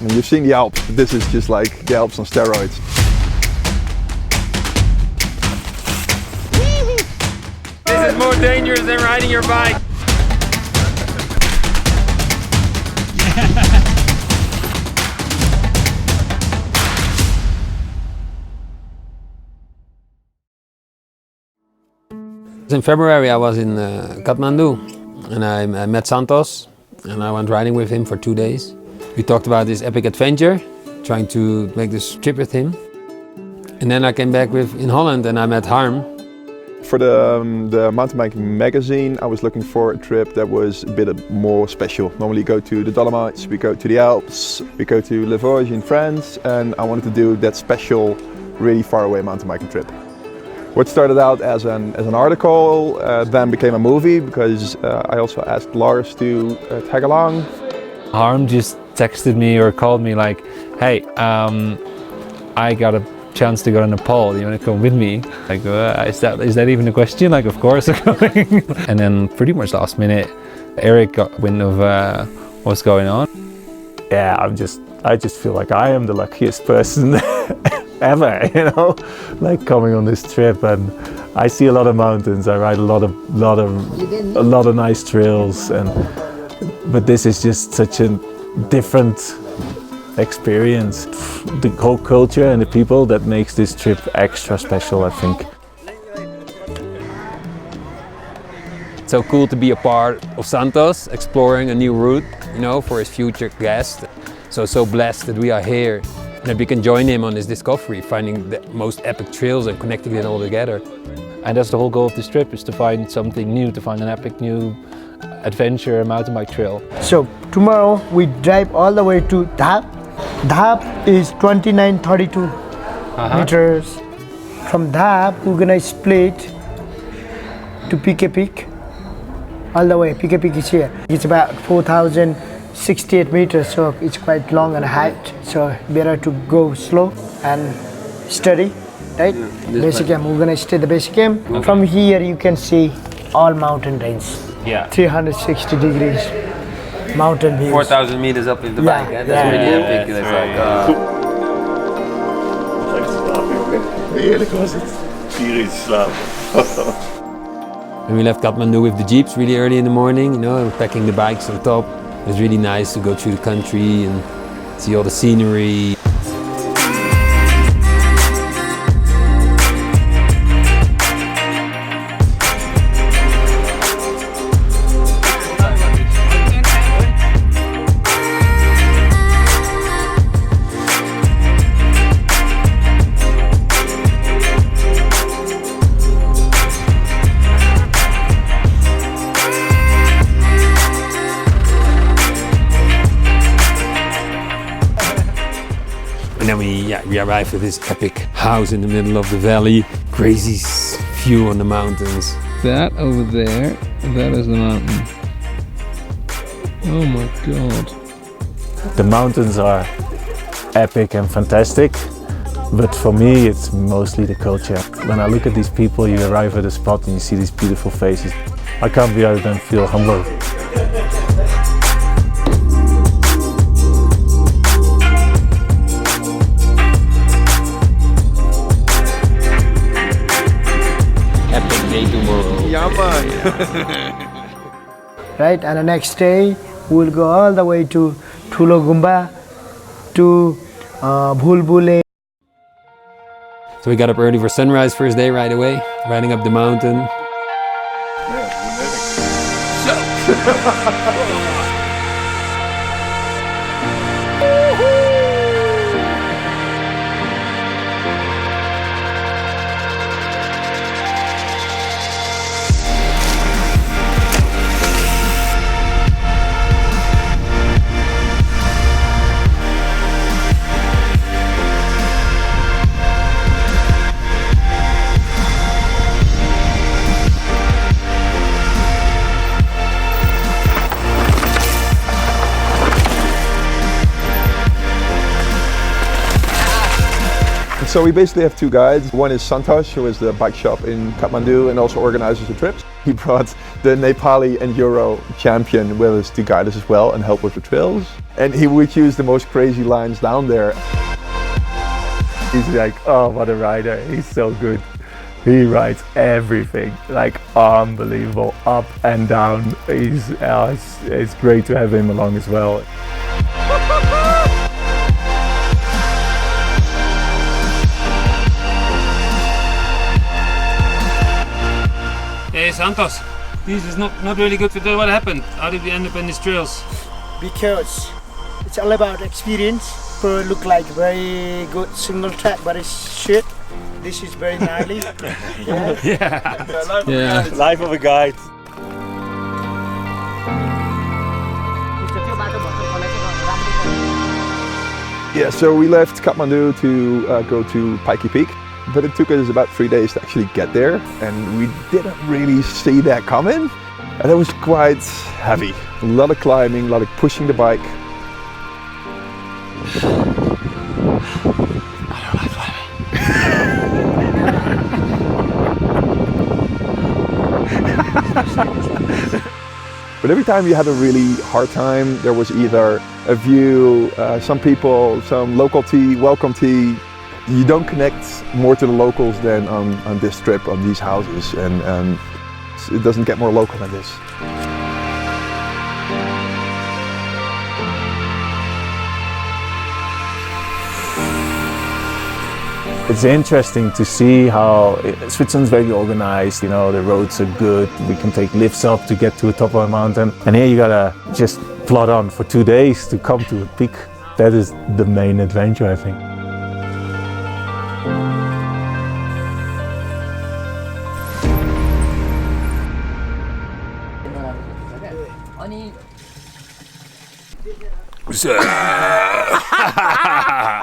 I mean, you've seen the Alps, but this is just like the Alps on steroids. This is more dangerous than riding your bike. In February I was in Kathmandu and I met Santosh and I went riding with him for 2 days. We talked about this epic adventure, trying to make this trip with him. And then I came back in Holland and I met Harm. For the mountain biking magazine, I was looking for a trip that was a bit more special. Normally we go to the Dolomites, we go to the Alps, we go to Les Vosges in France, and I wanted to do that special, really far away mountain biking trip. What started out as an article then became a movie because I also asked Lars to tag along. Harm just texted me or called me like, hey, I got a chance to go to Nepal, do you want to come with me? Like, is that even a question? Like, of course I'm going. And then pretty much last minute, Eric got wind of what's going on. Yeah, I just feel like I am the luckiest person ever, you know, like coming on this trip, and I see a lot of mountains. I ride a lot of nice trails, but this is just such a different experience. The whole culture and the people that makes this trip extra special, I think. It's so cool to be a part of Santosh, exploring a new route, you know, for his future guests. So blessed that we are here and that we can join him on this discovery, finding the most epic trails and connecting it all together. And that's the whole goal of this trip, is to find something new, to find an epic new adventure, mountain bike trail. So tomorrow we drive all the way to Dhap. Dhap is 2932 meters. From Dhap we're gonna split to PK Peak. All the way, PK Peak is here. It's about 4,068 meters, so it's quite long and height. So better to go slow and steady, right? Basic camp, we're gonna stay the basic camp. Okay. From here you can see all mountain range. Yeah. 360 degrees mountain views. 4,000 meters up with the bike. That's really epic. That's Heerlijk was het. 4 uur slapen. And we left Kathmandu with the jeeps really early in the morning, you know, packing the bikes on top. It was really nice to go through the country and see all the scenery. And then we arrived at this epic house in the middle of the valley. Crazy view on the mountains. That over there, that is the mountain. Oh my god. The mountains are epic and fantastic, but for me it's mostly the culture. When I look at these people, you arrive at a spot and you see these beautiful faces. I can't be other than feel humble. Right, and the next day we'll go all the way to Tulogumba, to Bulbule. So we got up early for sunrise first day right away, riding up the mountain. So we basically have two guides. One is Santosh, who is the bike shop in Kathmandu and also organizes the trips. He brought the Nepali Enduro champion with us to guide us as well and help with the trails. And he would use the most crazy lines down there. He's like, oh, what a rider. He's so good. He rides everything, like unbelievable, up and down. It's great to have him along as well. Hey Santos, this is not really good for what happened. How did we end up in these trails? Because it's all about experience. People look like very good single track, but it's shit. This is very gnarly. Yeah. Life of a guide. Yeah, so we left Kathmandu to go to Pikey Peak, but it took us about 3 days to actually get there, and we didn't really see that coming. And it was quite heavy. A lot of climbing, a lot of pushing the bike. But every time you had a really hard time, there was either a view, some people, some local tea, welcome tea. You don't connect more to the locals than on this trip, on these houses, and it doesn't get more local than this. It's interesting to see how Switzerland's very organized, you know, the roads are good, we can take lifts up to get to the top of a mountain. And here you gotta just plod on for 2 days to come to a peak. That is the main adventure, I think.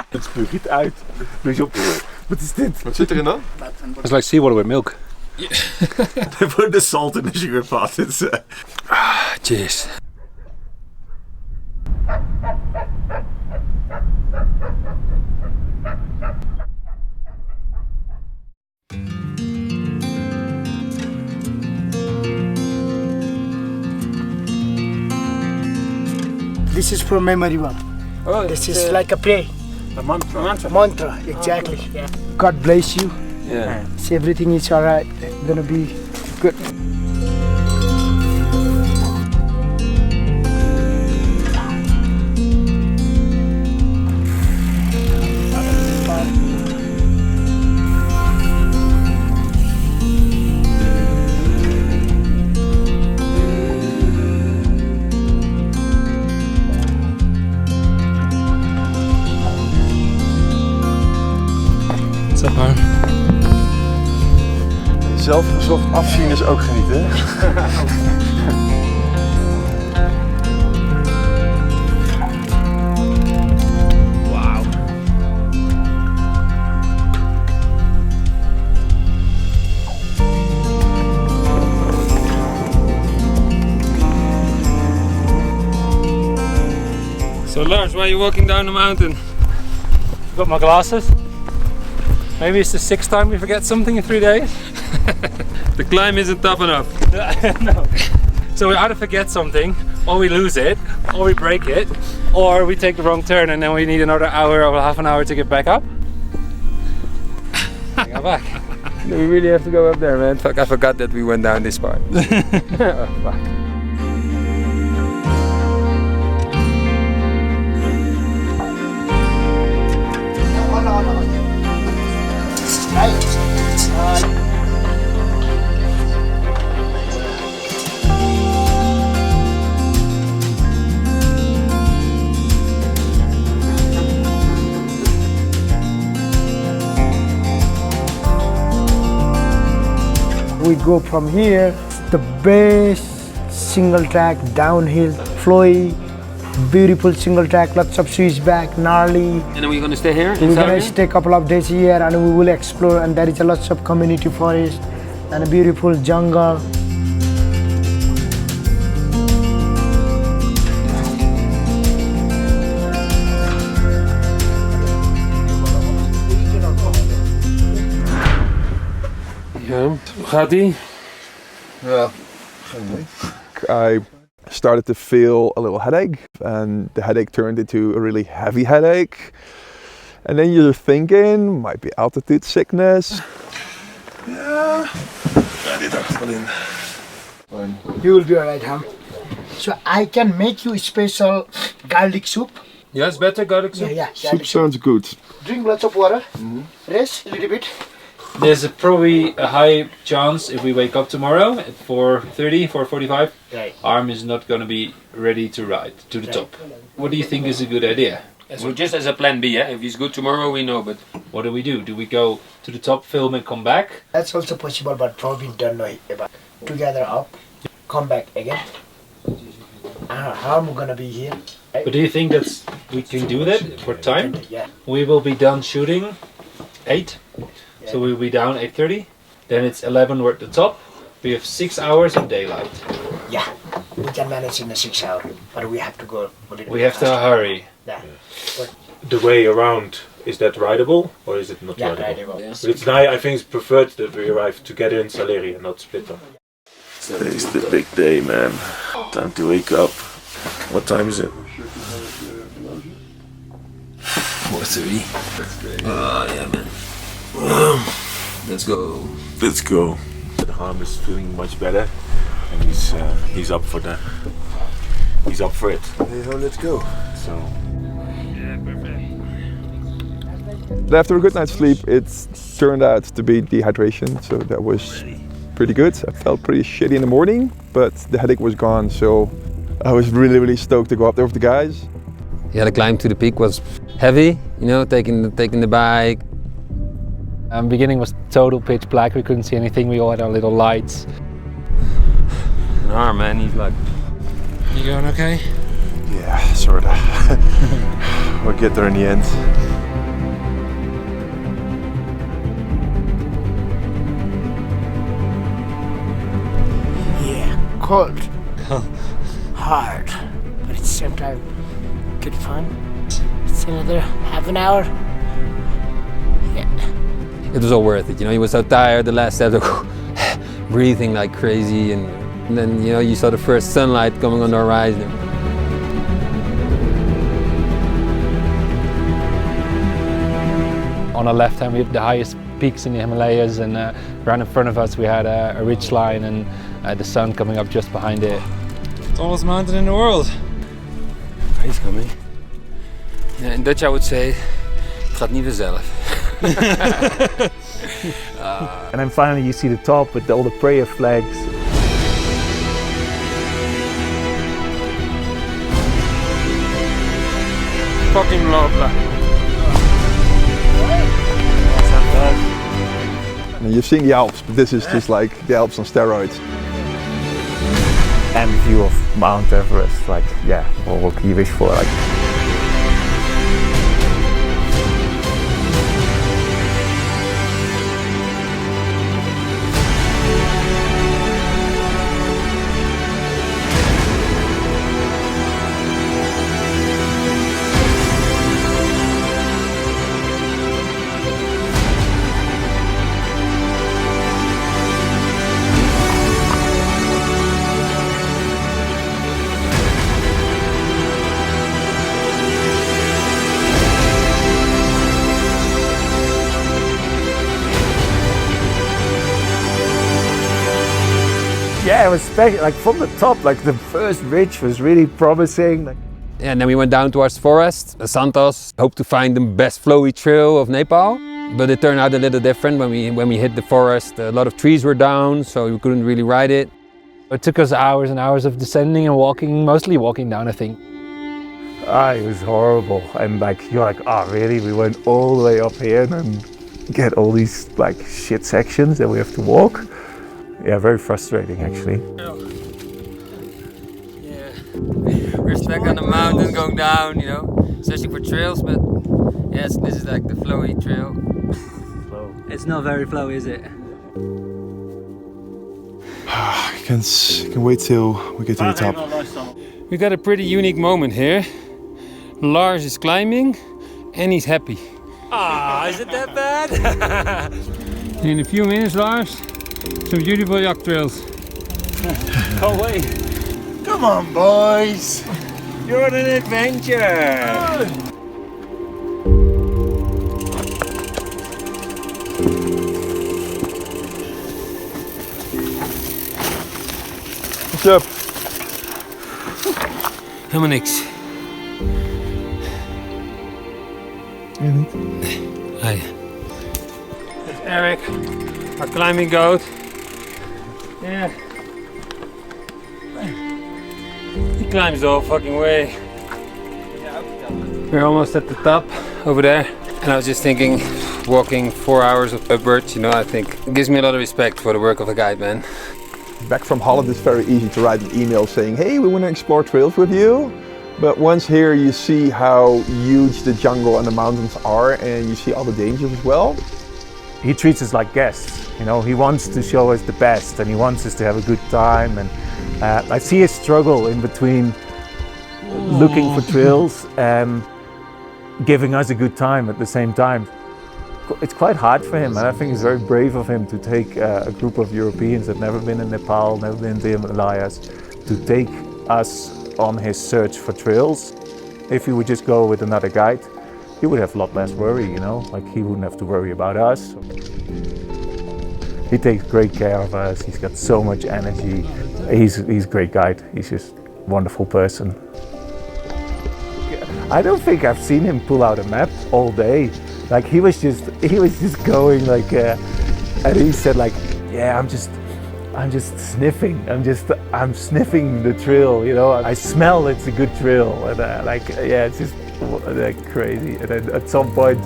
Het spuugt uit. Dus op. Wat is dit? Wat zit erin dan? It's like seawater with milk. They put the salt in the sugar pot. It's, Cheers. This is from memory one. Oh, This is like a prayer. a mantra. Mantra, exactly. God bless you. yeah. So everything is alright. Gonna be good. What's up, man? Zelfgezocht afzien is ook genieten. Wow. So Lars, why are you walking down the mountain? Got my glasses. Maybe it's the 6th time we forget something in 3 days. The climb isn't tough enough. No. So we either forget something, or we lose it, or we break it, or we take the wrong turn and then we need another hour or half an hour to get back up. Go back. We really have to go up there, man. Fuck, I forgot that we went down this part. Oh, fuck. We go from here, the best single track, downhill, flowy, beautiful single track, lots of switchback, gnarly. And then we're gonna stay here? We're gonna stay a couple of days here and we will explore, and there is a lots of community forest and a beautiful jungle. Gaat ie? Yeah. I started to feel a little headache, and the headache turned into a really heavy headache. And then you're thinking, might be altitude sickness. Yeah. You will be alright, huh? So I can make you special garlic soup. Yes, better garlic soup. Yeah, Soup garlic soup. sounds good. Drink lots of water. Rest a little bit. There's probably a high chance if we wake up tomorrow at 4:30, 4:45, Right. arm is not going to be ready to ride to the top. What do you think is a good idea? So just as a plan B, if he's good tomorrow, we know, but What do we do? Do we go to the top, film and come back? That's also possible, but probably don't know about. Together up, come back again. I'm gonna be here. But do you think we can do that for time? Yeah. We will be done shooting 8, so we'll be down 8:30. Then it's 11, we're at the top. We have 6 hours of daylight. Yeah, we can manage in the 6 hours, but we have to go a little We bit have to faster. hurry. Yeah, The way around, is that rideable or is it not yeah, rideable? right. But it's nice, I think it's preferred that we arrive together in Saleri and not split up. Today's the big day, man. Time to wake up. What time is it? 4:30. Oh yeah, man. Let's go. Let's go. The arm is feeling much better, and he's up for that. He's up for it. Yeah, let's go. So After a good night's sleep, it turned out to be dehydration, so that was pretty good. I felt pretty shitty in the morning, but the headache was gone, so I was really stoked to go up there with the guys. Yeah, the climb to the peak was heavy, you know, taking the bike. Beginning was total pitch black, we couldn't see anything, we all had our little lights. An arm, man, he's like, you going okay? Yeah, sorta. We'll get there in the end. Cold, hard, but at the same time, good fun. It's another half an hour. Yeah. It was all worth it, you know, he was so tired, the last step, breathing like crazy, and then, you know, you saw the first sunlight coming on the horizon. On our left hand we have the highest peaks in the Himalayas, and right in front of us we had a ridge line and the sun coming up just behind it. Tallest mountain in the world. He's coming. Yeah, in Dutch I would say, het gaat niet vanzelf. And then finally you see the top with all the prayer flags. Fucking lovely. And you've seen the Alps, but this is just like the Alps on steroids. And view of Mount Everest, like, yeah, what can you wish for? Like, yeah, it was special. Like from the top, like the first ridge was really promising. Like, Yeah, and then we went down towards the forest, Santosh, hoped to find the best flowy trail of Nepal. But it turned out a little different when we hit the forest. A lot of trees were down, so we couldn't really ride it. It took us hours and hours of descending and walking, mostly walking down I think. it was horrible. And like, you're like, oh really? We went all the way up here and get all these like shit sections that we have to walk. Yeah, very frustrating actually. Yeah, we're stuck on the mountain going down, you know, searching for trails, but yes, this is like the flowy trail. It's not very flowy, is it? I can wait till we get to the top. We got a pretty unique moment here. Lars is climbing and he's happy. Ah, is it that bad? In a few minutes, Lars, Some beautiful yak trails. Can't wait. Come on, boys. You're on an adventure. What's up? Helemaal niks. Hi. It's Eric, our climbing goat. Yeah. He climbs the whole fucking way. We're almost at the top over there. And I was just thinking, walking 4 hours upwards, you know, I think it gives me a lot of respect for the work of a guide, man. Back from Holland, it's very easy to write an email saying, hey, we want to explore trails with you. But once here, you see how huge the jungle and the mountains are, and you see all the dangers as well. He treats us like guests, you know, he wants to show us the best and he wants us to have a good time. And I see a struggle in between looking for trails and giving us a good time at the same time. It's quite hard for him, and I think it's very brave of him to take a group of Europeans that never been in Nepal, never been in the Himalayas, to take us on his search for trails. If he would just go with another guide, he would have a lot less worry, you know, like he wouldn't have to worry about us. He takes great care of us, he's got so much energy. He's a great guide, he's just a wonderful person. I don't think I've seen him pull out a map all day. Like he was just going like, and he said like, yeah, I'm just sniffing. I'm sniffing the trail. You know, I smell it's a good trail, and like, yeah, it's just like crazy. And then at some point,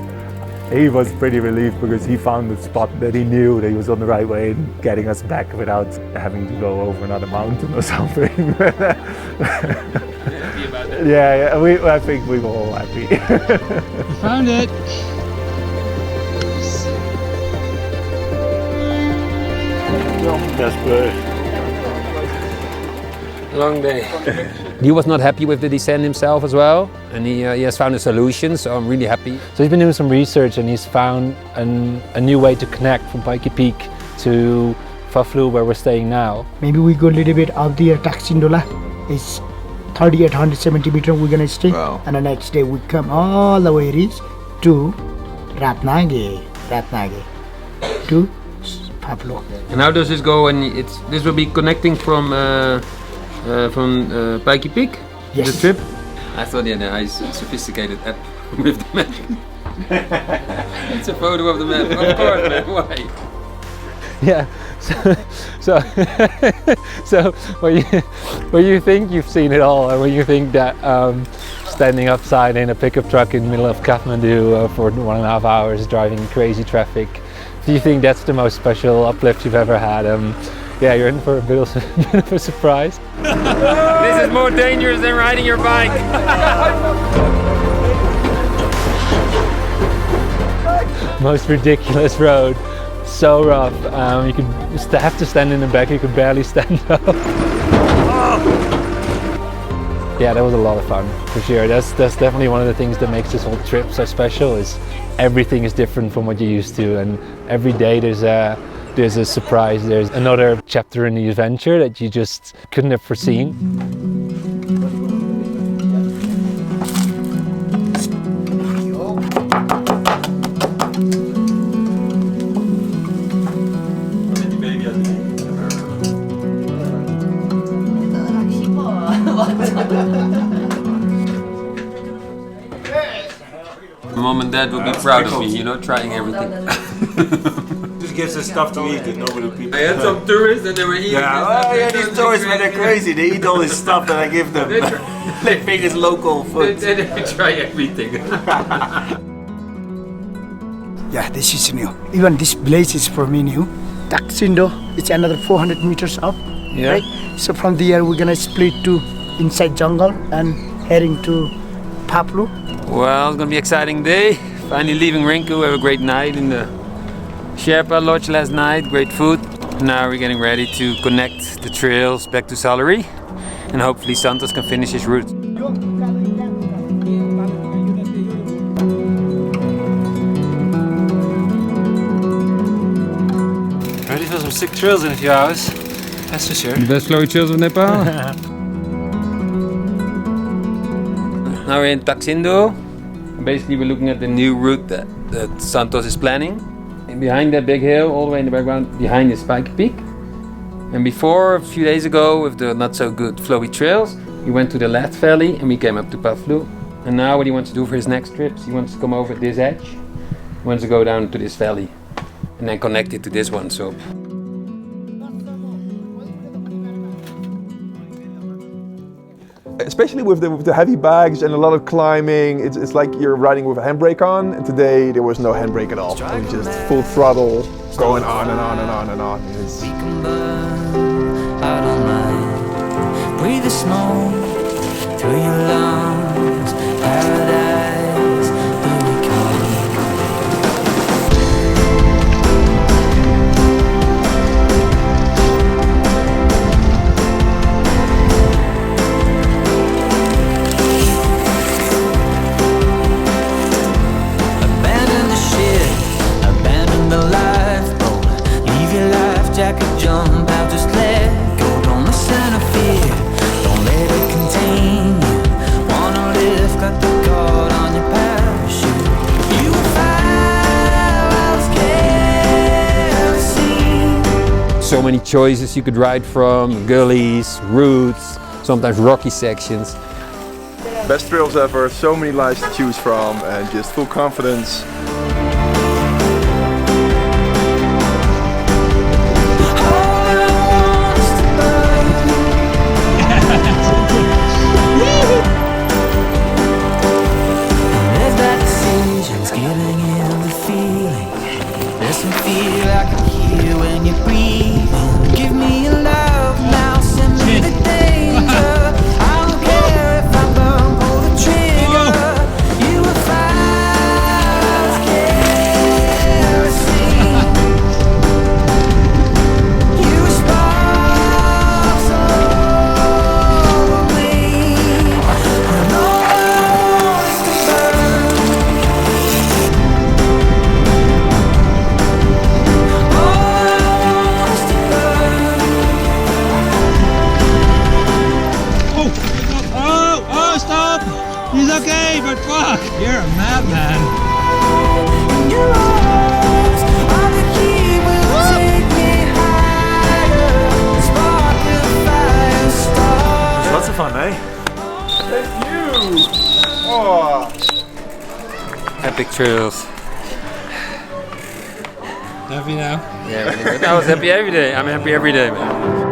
he was pretty relieved because he found a spot that he knew that he was on the right way and getting us back without having to go over another mountain or something. Yeah, I think we were all happy. You found it. Long day. He was not happy with the descent himself as well, and he has found a solution, so I'm really happy. So he's been doing some research and he's found a new way to connect from Pikey Peak to Faflu, where we're staying now. Maybe we go a little bit up there, Taksindola. It's 3,870 meters we're gonna stay. Wow. And the next day we come all the way reach to Ratnage to Faflu. And how does this go? And this will be connecting from Pikey Peak, Yes. the trip. I thought he had a nice, sophisticated app with the map. It's a photo of the map, of course, man. Why? Yeah. So when you think you've seen it all, or when you think that standing upside in a pickup truck in the middle of Kathmandu for 1.5 hours driving crazy traffic, do you think that's the most special uplift you've ever had? Yeah, you're in for a bit of a surprise. This is more dangerous than riding your bike. Most ridiculous road, so rough. You could have to stand in the back. You could barely stand up. Yeah, that was a lot of fun for sure. That's definitely one of the things that makes this whole trip so special. Is everything is different from what you're used to, and every day there's a surprise. There's another chapter in the adventure that you just couldn't have foreseen. Mom and Dad will be proud of me, you know, trying everything. Just gives us stuff to eat that nobody people. I had some tourists and they were eating. These tourists, man, they're crazy. They eat all this stuff that I give them. They think it's local food. They try everything. Yeah, this is new. Even this place is for me new. Taksindo, it's another 400 meters up. Yeah. Right? So from there we're gonna split to inside jungle and heading to Faflu. Well, it's gonna be an exciting day. Finally leaving Rinku. We have a great night in the Sherpa Lodge last night. Great food. Now we're getting ready to connect the trails back to Salary, and hopefully Santosh can finish his route. Ready for some some sick trails in a few hours. That's for sure. The best flowy trails of Nepal. Now we're in Taxindo. Basically, we're looking at the new route that Santosh is planning. And behind that big hill, all the way in the background, behind is Spike Peak. And before, a few days ago, with the not so good flowy trails, we went to the Lat Valley and we came up to Pavlu. And now what he wants to do for his next trips, he wants to come over this edge. He wants to go down to this valley and then connect it to this one. So especially with the heavy bags and a lot of climbing, it's like you're riding with a handbrake on, and today there was no handbrake at all. It was just full throttle, going on and on and on and on. We can burn out all night. Breathe the smoke through your lungs. Paradise, here we come. Abandon the ship, abandon the lifeboat. Leave your life jacket, jump out, just let go. Don't listen to fear, don't let it contain you. Wanna live, got the guard on your parachute. You will find what's kerosene. so many choices you could ride from, gullies, routes, sometimes rocky sections. Best trails ever, so many lines to choose from, and just full confidence. There's that decision's giving him the feeling. There's some fear I can hear when you're breathing. Give me your love now, send me the danger. I don't care if I burn, pull the trigger. You will find kerosene. You were sparks over me. And all I want is to burn. Oh, stop! He's okay, but fuck! You're a madman. Your arms are the key, will take me higher. Spark the fire star. Lots of fun, eh? Thank you! Oh. Epic trails. Happy now? Yeah, really good. I was happy every day. I'm happy every day, man.